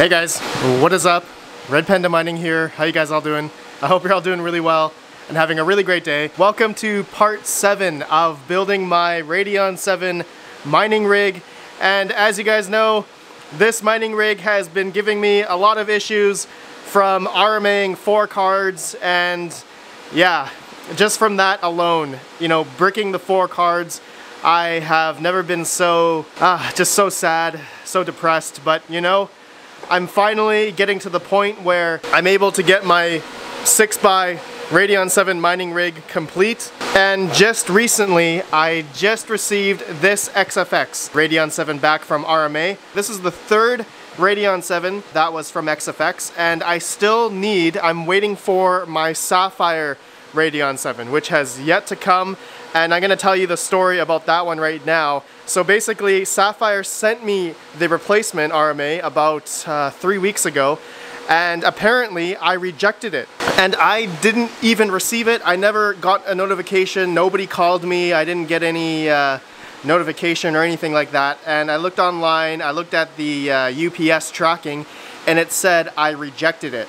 Hey guys, what is up? RedPandaMining here. How you guys all doing? I hope you're all doing really well and having a really great day. Welcome to part 7 of building my RADEON VII mining rig. And as you guys know, this mining rig has been giving me a lot of issues from RMAing 4 cards, and yeah, just from that alone, you know, bricking the 4 cards, I have never been so, just so sad, so depressed. But you know, I'm finally getting to the point where I'm able to get my 6x RADEON VII mining rig complete. And just recently, I just received this XFX RADEON VII back from RMA. This is the 3rd RADEON VII that was from XFX, and I still need, I'm waiting for my Sapphire RADEON VII, which has yet to come, and I'm going to tell you the story about that one right now. So basically, Sapphire sent me the replacement RMA about 3 weeks ago, and apparently I rejected it. And I didn't even receive it. I never got a notification. Nobody called me. I didn't get any notification or anything like that. And I looked online, I looked at the UPS tracking, and it said I rejected it.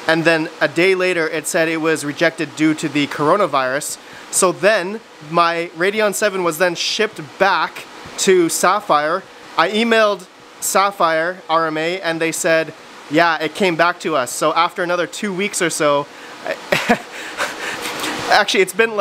And then a day later, it said it was rejected due to the coronavirus. So then my RADEON VII was then shipped back to Sapphire. I emailed Sapphire RMA and they said, yeah, it came back to us. So after another 2 weeks or so, actually it's been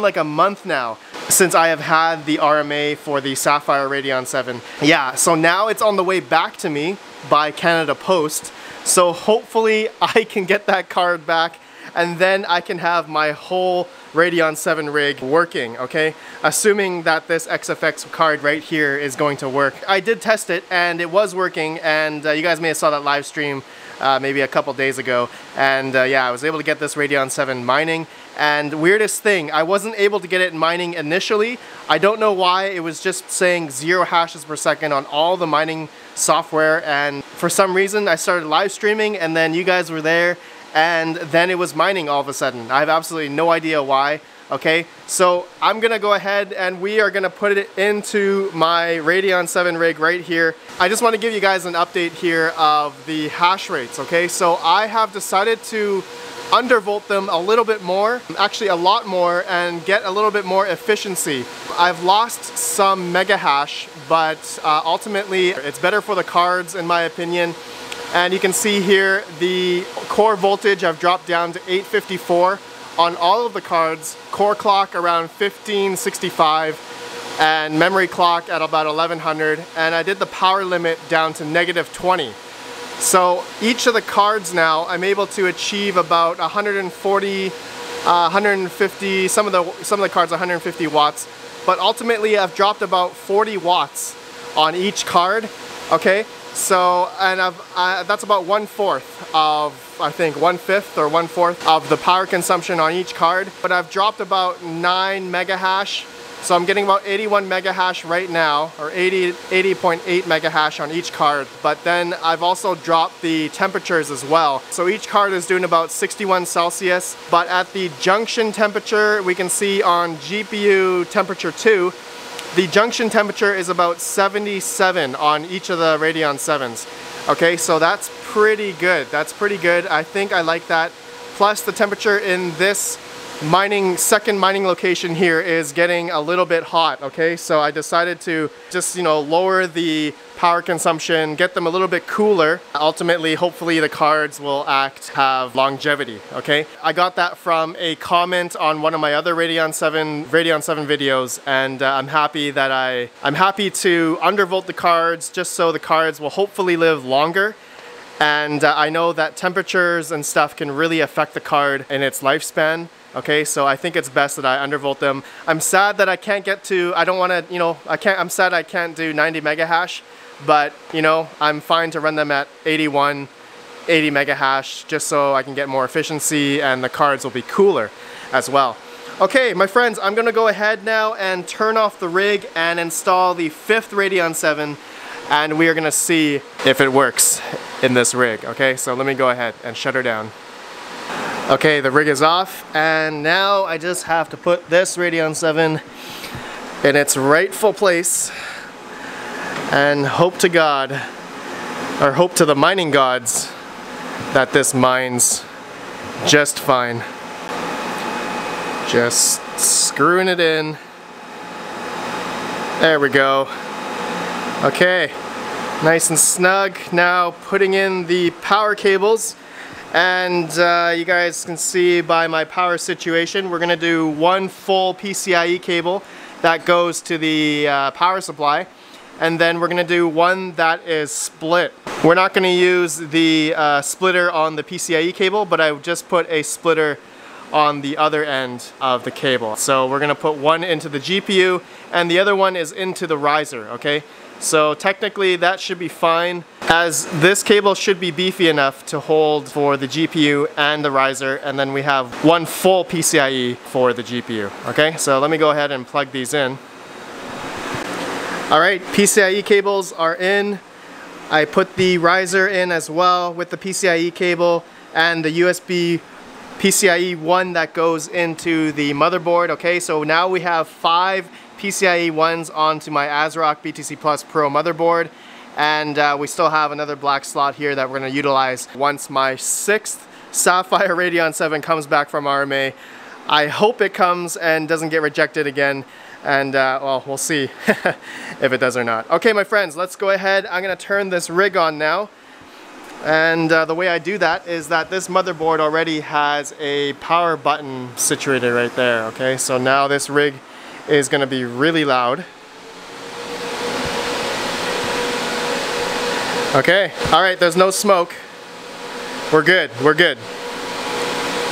like a month now since I have had the RMA for the Sapphire RADEON VII. Yeah, so now it's on the way back to me by Canada Post. So hopefully I can get that card back, and then I can have my whole RADEON VII rig working, okay? Assuming that this XFX card right here is going to work. I did test it and it was working, and you guys may have saw that live stream maybe a couple days ago. And yeah, I was able to get this RADEON VII mining. And weirdest thing, I wasn't able to get it mining initially. I don't know why. It was just saying 0 hashes per second on all the mining software, and for some reason I started live streaming and then you guys were there, and then it was mining all of a sudden. I have absolutely no idea why. Okay, so I'm gonna go ahead and we are gonna put it into my RADEON VII rig right here. I just want to give you guys an update here of the hash rates. Okay, so I have decided to undervolt them a little bit more, actually a lot more, and get a little bit more efficiency. I've lost some mega hash, but ultimately it's better for the cards in my opinion. And you can see here the core voltage I've dropped down to 854 on all of the cards, core clock around 1565, and memory clock at about 1100, and I did the power limit down to -20. So each of the cards now I'm able to achieve about 140, 150, some of the cards 150 watts, but ultimately I've dropped about 40 watts on each card. Okay, so and that's about 1/4 of, I think 1/5 or 1/4 of the power consumption on each card. But I've dropped about 9 mega hash. So I'm getting about 81 mega hash right now, or 80.8 mega hash on each card. But then I've also dropped the temperatures as well. So each card is doing about 61 Celsius, but at the junction temperature, we can see on GPU temperature 2, the junction temperature is about 77 on each of the RADEON VIIs. Okay, so that's pretty good. That's pretty good. I think I like that. Plus the temperature in this second mining location here is getting a little bit hot. Okay, so I decided to just, you know, lower the power consumption, get them a little bit cooler. Ultimately, hopefully the cards will have longevity. Okay, I got that from a comment on one of my other RADEON VII videos, and I'm happy to undervolt the cards just so the cards will hopefully live longer. And I know that temperatures and stuff can really affect the card in its lifespan. Okay, so I think it's best that I undervolt them. I'm sad that I can't get to, I don't want to, you know, I'm sad I can't do 90 mega hash, but, you know, I'm fine to run them at 80 mega hash just so I can get more efficiency and the cards will be cooler as well. Okay, my friends, I'm going to go ahead now and turn off the rig and install the 5th RADEON VII, and we are going to see if it works in this rig. Okay, so let me go ahead and shut her down. Okay, the rig is off, and now I just have to put this RADEON VII in its rightful place and hope to God or hope to the mining gods that this mines just fine. Just screwing it in. There we go. Okay, nice and snug. Now putting in the power cables, and you guys can see by my power situation, we're gonna do one full PCIe cable that goes to the power supply, and then we're gonna do one that is split. We're not gonna use the splitter on the PCIe cable, but I just put a splitter on the other end of the cable. So we're gonna put one into the GPU and the other one is into the riser, okay? So technically that should be fine, as this cable should be beefy enough to hold for the GPU and the riser, and then we have one full PCIe for the GPU, okay? So let me go ahead and plug these in. Alright, PCIe cables are in. I put the riser in as well with the PCIe cable and the USB PCIe 1 that goes into the motherboard, okay? So now we have 5 PCIe 1s onto my ASRock BTC Plus Pro motherboard, and we still have another black slot here that we're going to utilize once my 6th Sapphire Radeon 7 comes back from RMA. I hope it comes and doesn't get rejected again, and well, we'll see if it does or not. Okay, my friends, let's go ahead. I'm going to turn this rig on now. And the way I do that is that this motherboard already has a power button situated right there, okay? So now this rig is going to be really loud. Okay, alright, there's no smoke. We're good, we're good.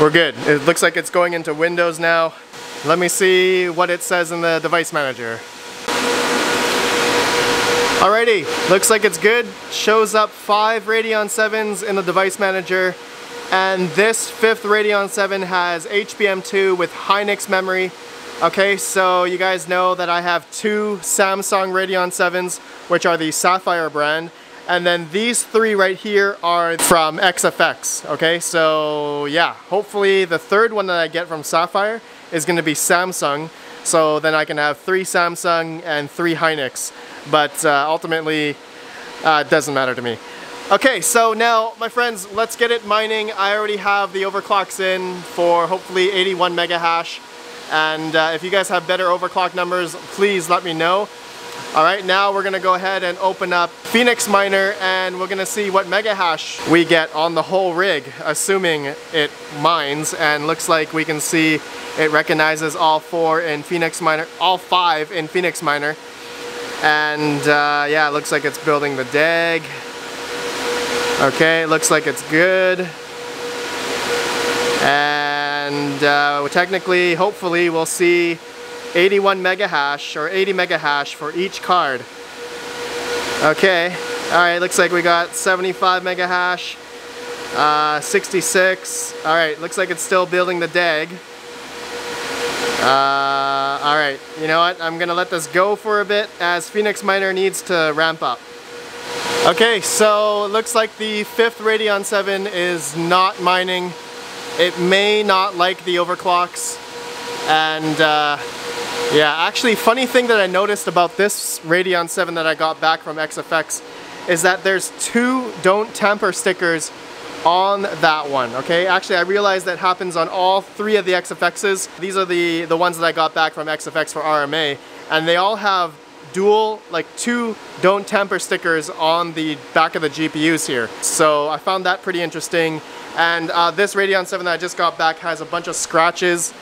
We're good. It looks like it's going into Windows now. Let me see what it says in the device manager. Alrighty, looks like it's good. Shows up 5 Radeon 7s in the device manager, and this 5th Radeon 7 has HBM2 with Hynix memory. Okay, so you guys know that I have 2 Samsung Radeon 7s, which are the Sapphire brand, and then these 3 right here are from XFX. Okay, so yeah, hopefully the 3rd one that I get from Sapphire is going to be Samsung, so then I can have 3 Samsung and 3 Hynix. But ultimately, it doesn't matter to me. Okay, so now, my friends, let's get it mining. I already have the overclocks in for hopefully 81 mega hash. And if you guys have better overclock numbers, please let me know. Alright, now we're going to go ahead and open up Phoenix Miner, and we're going to see what mega hash we get on the whole rig, assuming it mines. And looks like we can see it recognizes all 4 in Phoenix Miner, all 5 in Phoenix Miner. And yeah, it looks like it's building the DAG. Okay, looks like it's good. And technically, hopefully, we'll see 81 mega hash or 80 mega hash for each card. Okay, alright, looks like we got 75 mega hash, 66. Alright, looks like it's still building the DAG. Alright, you know what, I'm gonna let this go for a bit as Phoenix Miner needs to ramp up. Okay, so it looks like the 5th Radeon 7 is not mining. It may not like the overclocks, and yeah, actually, funny thing that I noticed about this Radeon 7 that I got back from XFX is that there's 2 don't tamper stickers on that one, okay? Actually, I realized that happens on all 3 of the XFXs. These are the ones that I got back from XFX for RMA, and they all have dual, like 2 don't tamper stickers on the back of the GPUs here. So I found that pretty interesting. And this Radeon 7 that I just got back has a bunch of scratches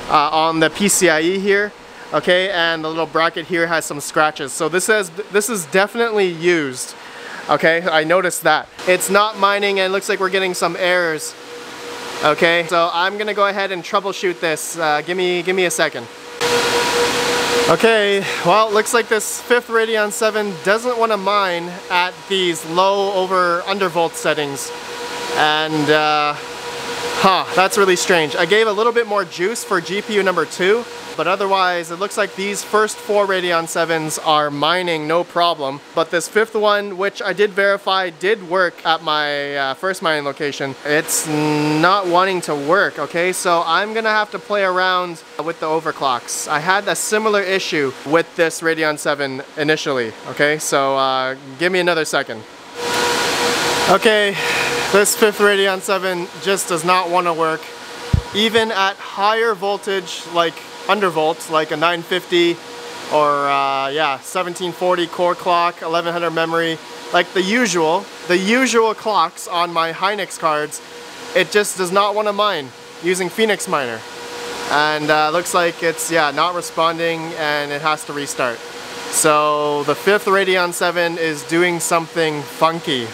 on the PCIe here, okay? And the little bracket here has some scratches. So this is definitely used. Okay, I noticed that. It's not mining and it looks like we're getting some errors. Okay, so I'm gonna go ahead and troubleshoot this. Give me a second. Okay, well, it looks like this 5th Radeon 7 doesn't want to mine at these low over undervolt settings. And, that's really strange. I gave a little bit more juice for GPU number 2, but otherwise it looks like these first 4 Radeon 7s are mining no problem. But this 5th one, which I did verify did work at my first mining location, it's not wanting to work, okay? So I'm gonna have to play around with the overclocks. I had a similar issue with this Radeon 7 initially, okay? So give me another second. Okay, this 5th Radeon 7 just does not want to work. Even at higher voltage, like undervolts, like a 950 or yeah, 1740 core clock, 1100 memory, like the usual clocks on my Hynix cards, it just does not want to mine using Phoenix Miner. And looks like it's, yeah, not responding and it has to restart. So the 5th Radeon 7 is doing something funky.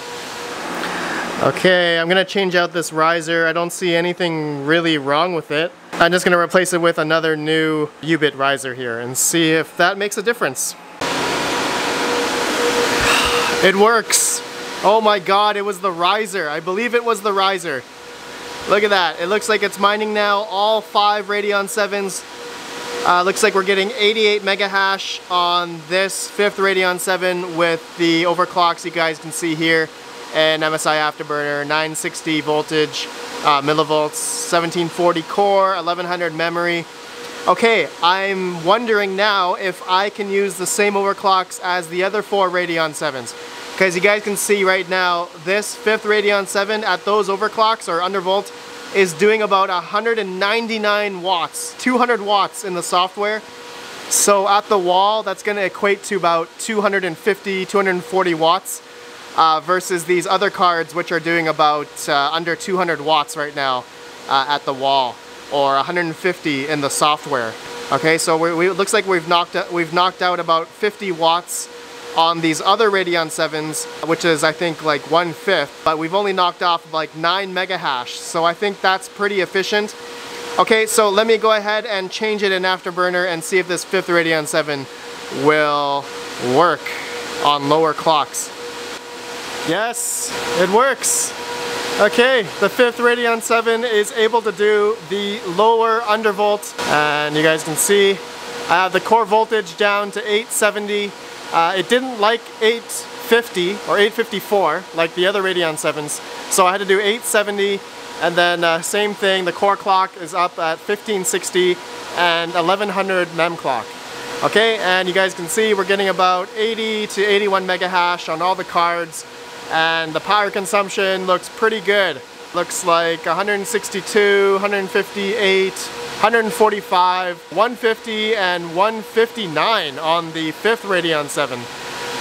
Okay, I'm gonna change out this riser. I don't see anything really wrong with it. I'm just gonna replace it with another new U-bit riser here and see if that makes a difference. It works! Oh my god, it was the riser. I believe it was the riser. Look at that. It looks like it's mining now all 5 Radeon 7s. Looks like we're getting 88 mega hash on this 5th Radeon 7 with the overclocks you guys can see here. And MSI Afterburner, 960 voltage, millivolts, 1740 core, 1100 memory. Okay, I'm wondering now if I can use the same overclocks as the other 4 Radeon 7s. Because you guys can see right now, this 5th Radeon 7 at those overclocks or undervolt is doing about 199 watts, 200 watts in the software. So at the wall, that's going to equate to about 250, 240 watts. Versus these other cards which are doing about under 200 watts right now at the wall, or 150 in the software. Okay, so it looks like we've knocked out about 50 watts on these other Radeon 7s, which is I think like 1/5, but we've only knocked off like 9 mega hash, so I think that's pretty efficient. Okay, so let me go ahead and change it in Afterburner and see if this 5th Radeon 7 will work on lower clocks. Yes, it works. Okay, the 5th Radeon 7 is able to do the lower undervolt, and you guys can see I have the core voltage down to 870. It didn't like 850 or 854 like the other Radeon 7s, so I had to do 870, and then same thing, the core clock is up at 1560 and 1100 mem clock. Okay, and you guys can see we're getting about 80 to 81 mega hash on all the cards. And the power consumption looks pretty good. Looks like 162, 158, 145, 150, and 159 on the 5th Radeon 7.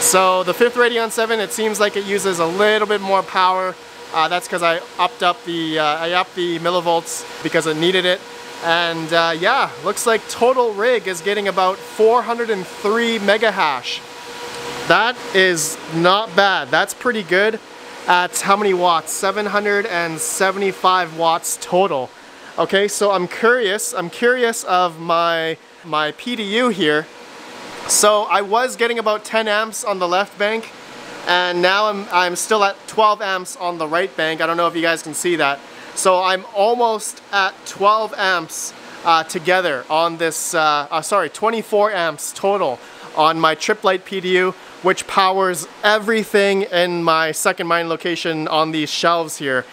So the 5th Radeon 7, it seems like it uses a little bit more power. That's because I upped the millivolts because it needed it. And yeah, looks like total rig is getting about 403 mega hash. That is not bad. That's pretty good at how many watts? 775 watts total. Okay, so I'm curious of my PDU here. So I was getting about 10 amps on the left bank, and now I'm still at 12 amps on the right bank. I don't know if you guys can see that. So I'm almost at 12 amps together on this, 24 amps total on my Triplite PDU, which powers everything in my second mine location on these shelves here.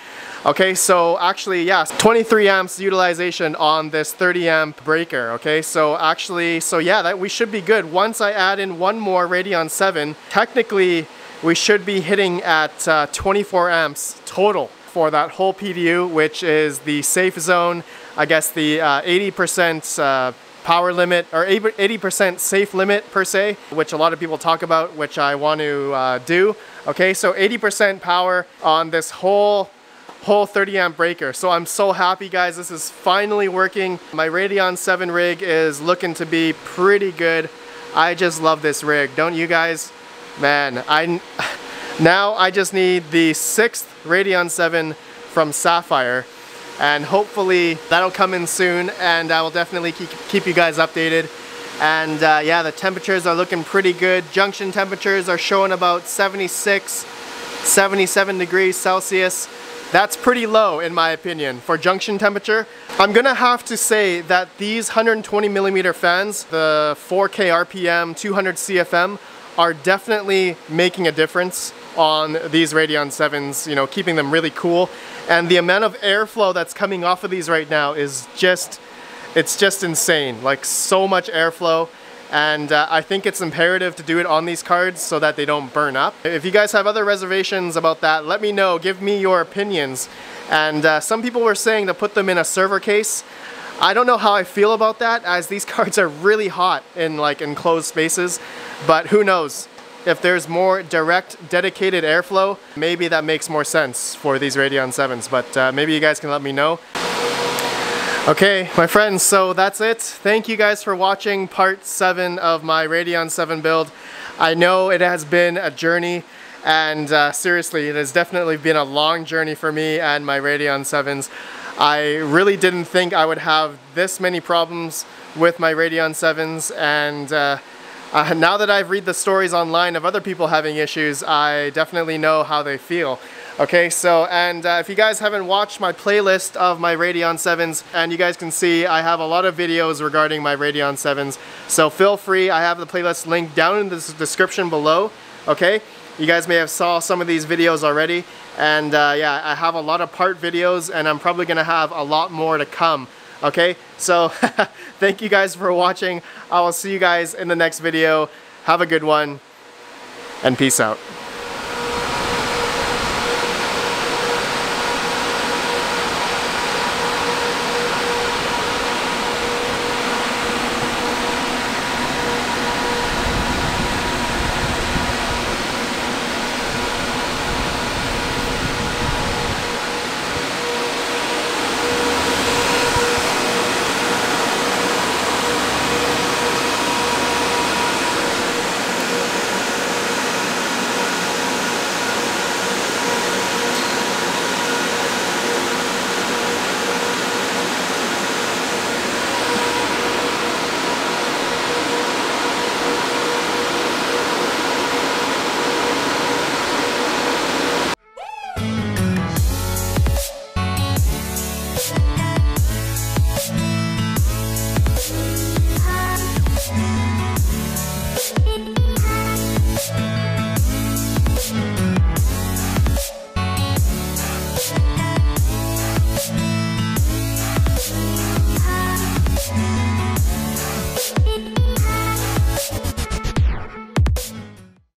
Okay, so actually, yes, 23 amps utilization on this 30 amp breaker. Okay, so actually, so yeah, that we should be good. Once I add in one more Radeon 7, technically we should be hitting at 24 amps total for that whole PDU, which is the safe zone, I guess the 80% power limit, or 80% safe limit per se, which a lot of people talk about, which I want to do. Okay, so 80% power on this whole 30 amp breaker. So I'm so happy, guys, this is finally working. My Radeon 7 rig is looking to be pretty good. I just love this rig, don't you guys? Man, now I just need the 6th Radeon 7 from Sapphire, and hopefully that'll come in soon, and I will definitely keep you guys updated. And yeah, the temperatures are looking pretty good. Junction temperatures are showing about 76, 77 degrees Celsius. That's pretty low in my opinion for junction temperature. I'm gonna have to say that these 120 millimeter fans, the 4K RPM, 200 CFM, are definitely making a difference on these Radeon 7s, you know, keeping them really cool. And the amount of airflow that's coming off of these right now is just, it's just insane. Like, so much airflow. and I think it's imperative to do it on these cards so that they don't burn up. If you guys have other reservations about that, let me know, give me your opinions. And some people were saying to put them in a server case. I don't know how I feel about that, as these cards are really hot in like enclosed spaces, but who knows? If there's more direct, dedicated airflow, maybe that makes more sense for these Radeon 7s, but maybe you guys can let me know. Okay, my friends, so that's it. Thank you guys for watching part 7 of my Radeon 7 build. I know it has been a journey, and seriously, it has definitely been a long journey for me and my Radeon 7s. I really didn't think I would have this many problems with my Radeon 7s, and now that I've read the stories online of other people having issues, I definitely know how they feel. Okay, so, and if you guys haven't watched my playlist of my Radeon 7s, and you guys can see I have a lot of videos regarding my Radeon 7s, so feel free, I have the playlist linked down in the description below, okay? You guys may have saw some of these videos already, and yeah, I have a lot of part videos, and I'm probably going to have a lot more to come. Okay, so thank you guys for watching. I will see you guys in the next video. Have a good one, and peace out.